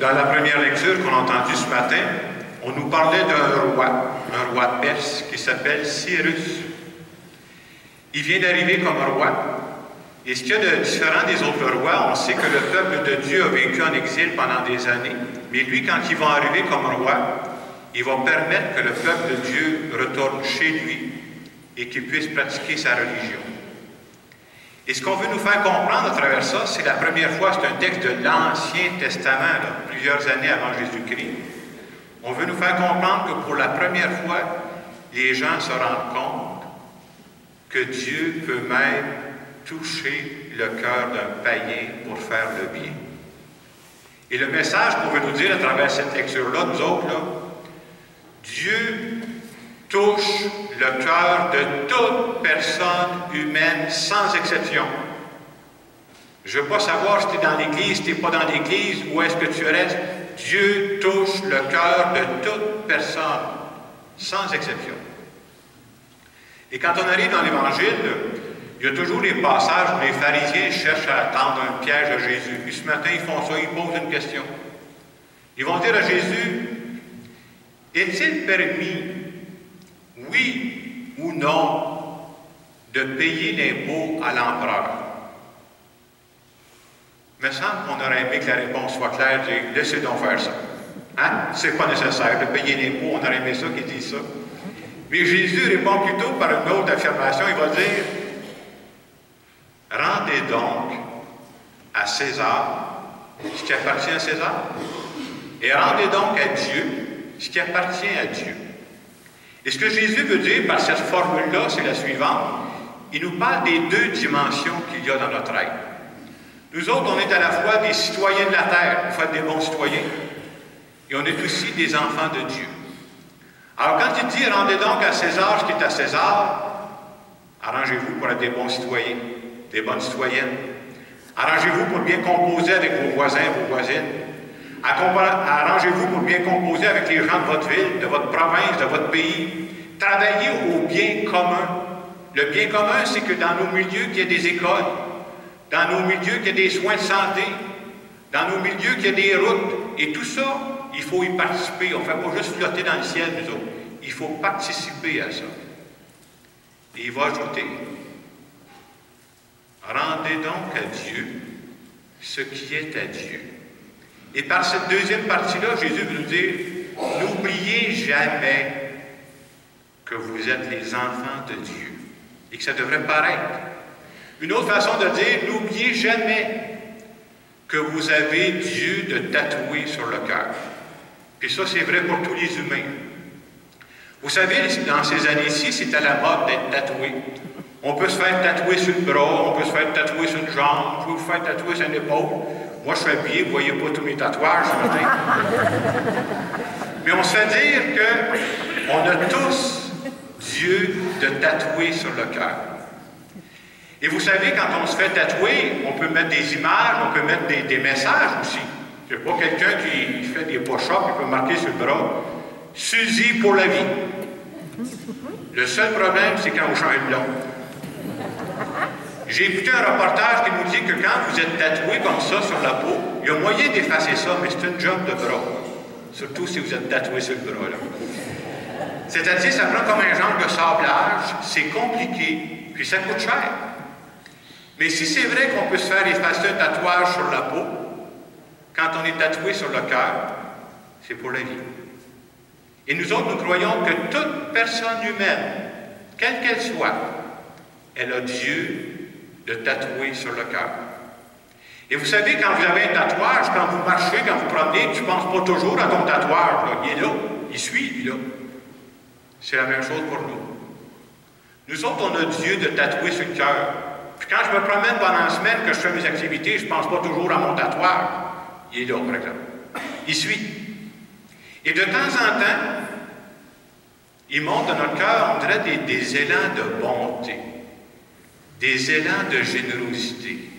Dans la première lecture qu'on a entendue ce matin, on nous parlait d'un roi perse qui s'appelle Cyrus. Il vient d'arriver comme roi. Et ce qu'il y a de différent des autres rois, on sait que le peuple de Dieu a vécu en exil pendant des années, mais lui, quand il va arriver comme roi, il va permettre que le peuple de Dieu retourne chez lui et qu'il puisse pratiquer sa religion. Et ce qu'on veut nous faire comprendre à travers ça, c'est la première fois, c'est un texte de l'Ancien Testament, là, plusieurs années avant Jésus-Christ. On veut nous faire comprendre que pour la première fois, les gens se rendent compte que Dieu peut même toucher le cœur d'un païen pour faire le bien. Et le message qu'on veut nous dire à travers cette lecture-là, nous autres, là, Dieu touche le cœur de toute personne humaine, sans exception. Je ne veux pas savoir si tu es dans l'Église, si tu n'es pas dans l'Église, où est-ce que tu restes. Dieu touche le cœur de toute personne, sans exception. Et quand on arrive dans l'Évangile, il y a toujours des passages où les pharisiens cherchent à tendre un piège à Jésus. Puis ce matin, ils font ça, ils posent une question. Ils vont dire à Jésus, est-il permis, oui ou non, de payer l'impôt à l'empereur? Il me semble qu'on aurait aimé que la réponse soit claire, dire, laissez donc faire ça. Hein? C'est pas nécessaire de payer l'impôt, on aurait aimé ça qu'ils disent ça. Mais Jésus répond plutôt par une autre affirmation, il va dire, rendez donc à César ce qui appartient à César, et rendez donc à Dieu ce qui appartient à Dieu. Et ce que Jésus veut dire par cette formule-là, c'est la suivante. Il nous parle des deux dimensions qu'il y a dans notre être. Nous autres, on est à la fois des citoyens de la terre, il faut être des bons citoyens, et on est aussi des enfants de Dieu. Alors quand il dit « rendez donc à César ce qui est à César », arrangez-vous pour être des bons citoyens, des bonnes citoyennes. Arrangez-vous pour bien composer avec vos voisins, vos voisines. Arrangez-vous pour bien composer avec les gens de votre ville, de votre province, de votre pays. Travaillez au bien commun. Le bien commun, c'est que dans nos milieux, qu'il y ait des écoles, dans nos milieux, qu'il y ait des soins de santé, dans nos milieux, qu'il y ait des routes. Et tout ça, il faut y participer. On ne fait pas juste flotter dans le ciel, nous autres. Il faut participer à ça. Et il va ajouter, rendez donc à Dieu ce qui est à Dieu. Et par cette deuxième partie-là, Jésus veut nous dire, n'oubliez jamais que vous êtes les enfants de Dieu et que ça devrait paraître. Une autre façon de dire, n'oubliez jamais que vous avez Dieu de tatoué sur le cœur. Puis ça, c'est vrai pour tous les humains. Vous savez, dans ces années-ci, c'est à la mode d'être tatoué. On peut se faire tatouer sur le bras, on peut se faire tatouer sur une jambe, on peut se faire tatouer sur une épaule. Moi, je suis habillé, vous ne voyez pas tous mes tatouages ce matin. Mais on se fait dire qu'on a tous Dieu de tatoué sur le cœur. Et vous savez, quand on se fait tatouer, on peut mettre des images, on peut mettre des messages aussi. Je ne sais pas, quelqu'un qui fait des push-ups, il peut marquer sur le bras « Suzy pour la vie ». Le seul problème, c'est quand on change de nom. J'ai écouté un reportage qui nous dit que quand vous êtes tatoué comme ça sur la peau, il y a moyen d'effacer ça, mais c'est une job de bras. Surtout si vous êtes tatoué sur le bras, là. C'est-à-dire, ça prend comme un genre de sablage, c'est compliqué, puis ça coûte cher. Mais si c'est vrai qu'on peut se faire effacer un tatouage sur la peau, quand on est tatoué sur le cœur, c'est pour la vie. Et nous autres, nous croyons que toute personne humaine, quelle qu'elle soit, elle a Dieu de tatouer sur le cœur. Et vous savez, quand vous avez un tatouage, quand vous marchez, quand vous promenez, tu ne penses pas toujours à ton tatouage. Là. Il est là, il suit, lui, là. C'est la même chose pour nous. Nous autres, on a Dieu de tatouer sur le cœur. Puis quand je me promène pendant la semaine, que je fais mes activités, je ne pense pas toujours à mon tatouage. Il est là, par exemple. Il suit. Et de temps en temps, il monte dans notre cœur, on dirait des élans de bonté, des élans de générosité.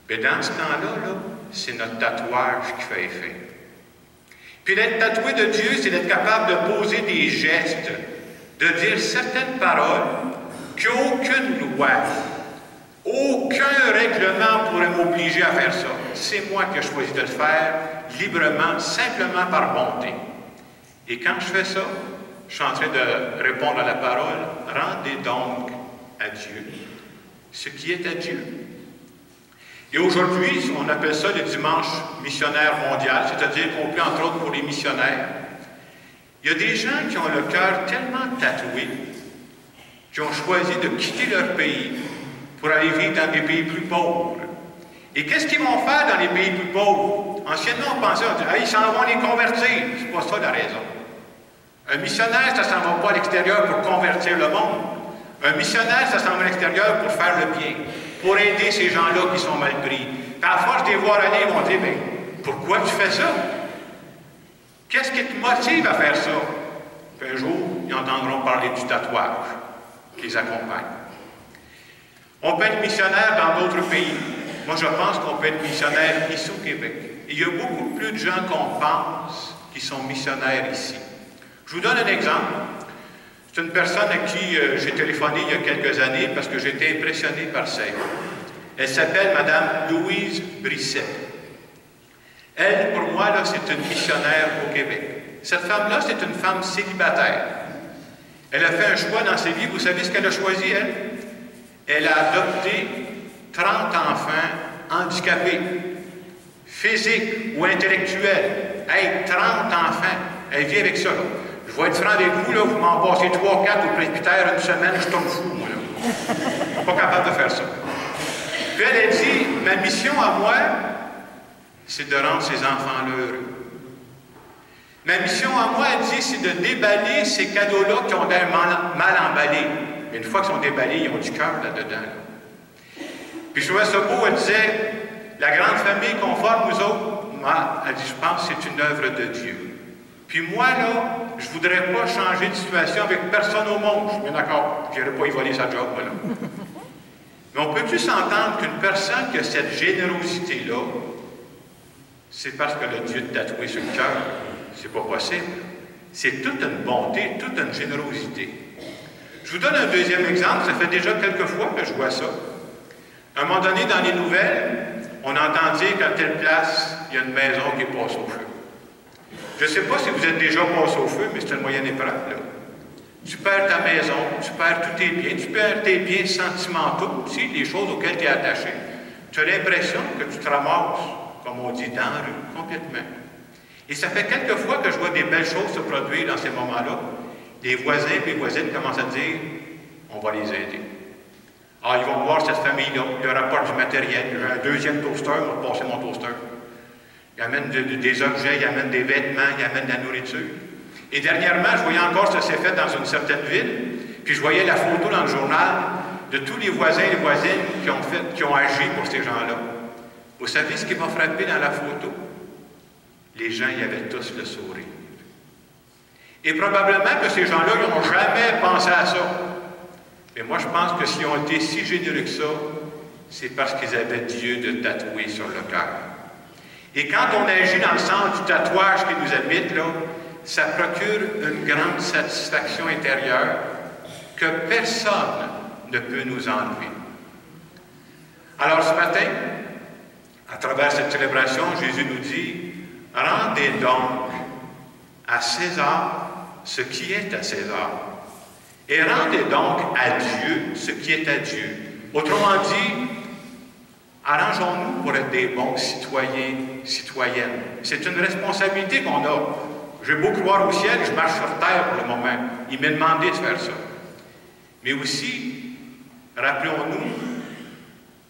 Mais dans ce temps-là, c'est notre tatouage qui fait effet. Puis d'être tatoué de Dieu, c'est d'être capable de poser des gestes, de dire certaines paroles qu'aucune loi, aucun règlement pourrait m'obliger à faire ça. C'est moi qui ai choisi de le faire librement, simplement par bonté. Et quand je fais ça, je suis en train de répondre à la parole, rendez donc à Dieu ce qui est à Dieu. Et aujourd'hui, on appelle ça le dimanche missionnaire mondial, c'est-à-dire compris entre autres pour les missionnaires. Il y a des gens qui ont le cœur tellement tatoué, qui ont choisi de quitter leur pays pour aller vivre dans des pays plus pauvres. Et qu'est-ce qu'ils vont faire dans les pays plus pauvres? Anciennement, on pensait, on disait, ils s'en vont les convertir. C'est pas ça la raison. Un missionnaire, ça ne s'en va pas à l'extérieur pour convertir le monde. Un missionnaire, ça s'en va à l'extérieur pour faire le bien, pour aider ces gens-là qui sont mal pris. Puis à force de les voir aller, ils vont dire, mais pourquoi tu fais ça? Qu'est-ce qui te motive à faire ça? Puis un jour, ils entendront parler du tatouage qui les accompagne. On peut être missionnaire dans d'autres pays. Moi, je pense qu'on peut être missionnaire ici au Québec. Et il y a beaucoup plus de gens qu'on pense qui sont missionnaires ici. Je vous donne un exemple. C'est une personne à qui j'ai téléphoné il y a quelques années parce que j'ai été impressionné par ça. Elle s'appelle Mme Louise Brisset. Elle, pour moi, là, c'est une missionnaire au Québec. Cette femme-là, c'est une femme célibataire. Elle a fait un choix dans sa vie. Vous savez ce qu'elle a choisi, elle? Elle a adopté 30 enfants handicapés, physiques ou intellectuels. Hey, 30 enfants. Elle vit avec ça, là. Je vais être franc avec vous, là, vous m'en passez 3 ou 4 au presbytère une semaine, je tombe fou, moi, là. Je suis pas capable de faire ça. Puis elle a dit, ma mission à moi, c'est de rendre ces enfants-là heureux. Ma mission à moi, elle dit, c'est de déballer ces cadeaux-là qui ont l'air mal emballés. Mais une fois qu'ils sont déballés, ils ont du cœur là-dedans. Là. Puis je trouvais ça beau, elle disait, la grande famille qu'on forme, nous autres, moi, elle dit, je pense que c'est une œuvre de Dieu. Puis moi, là, je ne voudrais pas changer de situation avec personne au monde. Je suis bien d'accord. Je n'irais pas y voler sa job, là. Mais on peut-tu s'entendre qu'une personne qui a cette générosité-là, c'est parce qu'elle a Dieu tatoué sur le cœur? C'est pas possible. C'est toute une bonté, toute une générosité. Je vous donne un deuxième exemple. Ça fait déjà quelques fois que je vois ça. À un moment donné, dans les nouvelles, on entend dire qu'à telle place, il y a une maison qui passe au feu. Je ne sais pas si vous êtes déjà passé au feu, mais c'est une moyenne épreuve, là. Tu perds ta maison, tu perds tous tes biens, tu perds tes biens sentimentaux aussi, les choses auxquelles tu es attaché. Tu as l'impression que tu te ramasses, comme on dit, dans la rue, complètement. Et ça fait quelques fois que je vois des belles choses se produire dans ces moments-là. Les voisins et les voisines commencent à dire, on va les aider. Ah, ils vont voir cette famille-là, ils leur apportent du matériel. J'ai un deuxième toaster, on va passer mon toaster. Ils amènent des objets, ils amènent des vêtements, ils amènent de la nourriture. Et dernièrement, je voyais encore ça s'est fait dans une certaine ville, puis je voyais la photo dans le journal de tous les voisins et les voisines qui ont agi pour ces gens-là. Vous savez ce qui m'a frappé dans la photo? Les gens y avaient tous le sourire. Et probablement que ces gens-là, ils n'ont jamais pensé à ça. Mais moi, je pense que s'ils ont été si généreux que ça, c'est parce qu'ils avaient Dieu de tatouer sur le cœur. Et quand on agit dans le sens du tatouage qui nous habite, là, ça procure une grande satisfaction intérieure que personne ne peut nous enlever. Alors ce matin, à travers cette célébration, Jésus nous dit, rendez donc à César ce qui est à César, et rendez donc à Dieu ce qui est à Dieu. Autrement dit, arrangeons-nous pour être des bons citoyens, citoyennes. C'est une responsabilité qu'on a. J'ai beau croire au ciel, je marche sur terre pour le moment. Il m'est demandé de faire ça. Mais aussi, rappelons-nous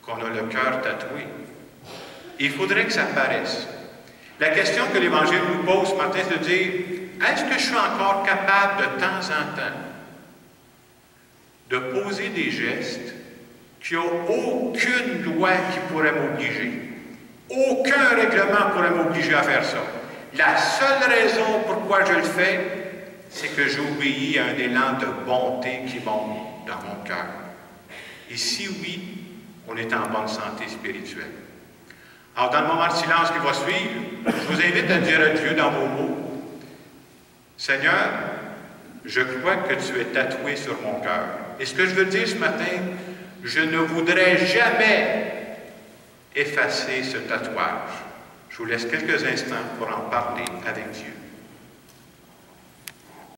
qu'on a le cœur tatoué. Il faudrait que ça paraisse. La question que l'Évangile nous pose ce matin, c'est de dire, est-ce que je suis encore capable de temps en temps de poser des gestes qui n'ont aucune loi qui pourrait m'obliger. Aucun règlement pourrait m'obliger à faire ça. La seule raison pourquoi je le fais, c'est que j'obéis à un élan de bonté qui monte dans mon cœur. Et si oui, on est en bonne santé spirituelle. Alors, dans le moment de silence qui va suivre, je vous invite à dire à Dieu dans vos mots, Seigneur, je crois que tu es tatoué sur mon cœur. Et ce que je veux dire ce matin, je ne voudrais jamais effacer ce tatouage? Je vous laisse quelques instants pour en parler avec Dieu.